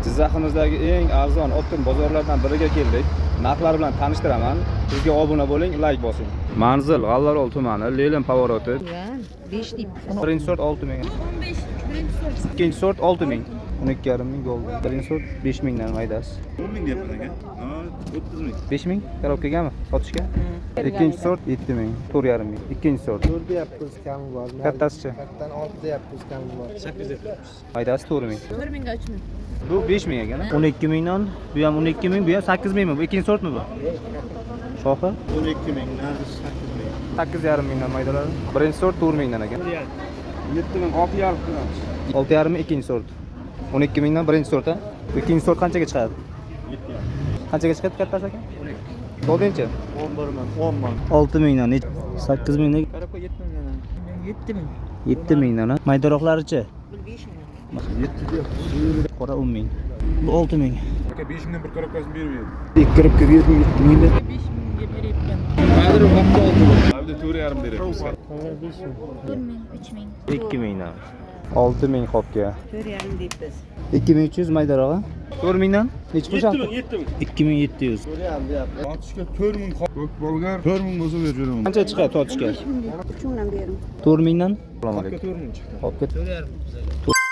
Jizzaximizdagi eng arzon optim bozorlardan biriga keldik. Narxlar bilan tanishtiraman. Bizga obuna bo'ling, like bosing. Manzil G'allarol tumani, Lelim pavoroti. 5 deyip. Birinchi sort 6 ming. 15 birinchi sort. Ikkinchi sort 6 ming. 12,5 ming bo'ldi. Birinchi sort 5 mingdan maydasi. 10 ming deyapman aka. Ha, 30 ming. 5 ming korobkagami sotishga? Ikkinchi sort 7 ming, 4,5 ming. Ikkinchi sort. 4 deyapmiz kami bor. Kattasichi? Kattadan 6 deyapmiz kami bor. 8 deyapmiz. Maydasi 4 ming. 1 mingga 3 ming. Bu 5 ming ekan. 12 mingdan, bu ham 12 ming, bu ham 8 mingmi? Bu ikkinchi sortmi bu? Shoxi 12 ming, nargis 8 ming. 8,5 mingdan maydalari. Birinchi sort 4 mingdan ekan. 7 ming, 6,5 ming. 6,5 ming ikkinchi sort. 12 mingdan birinchi sort ha. Ikkinchi sort qanchaga chiqadi? 7,5. Qanchaga chiqadi kattasi aka? 4-chi? 11 ming, 10 ming. 6 mingdan, 8 mingdan, Qarabqa 7 mingdan. 7 ming. 7 mingdan ha. Maydaroqlarichi? 5 ming. 7 deyapmiz. Qora 10 ming. Bu 6 ming. Aka 5 mingdan bir korobkasini berib ber. İlk kirib kelib 7 mingdan. 5 mingga beryapman. Hozir vaqt oldi. Abi 4,5 beramiz. 1 ming, 3 ming. 2 mingdan. 6 ming qopga. 4,5 deyapmiz. 2300 maydarog'a. 4 mingdan? Hech qo'shaq. 7 ming. 2700. Sotishga 4 ming ko'k bolgar. 4 ming bo'lsa beraman. Qancha chiqadi sotishga? 3 mingdan beraman. 4 mingdan? Aka 4 ming chiqdi. Qopga. 4,5 bizaga.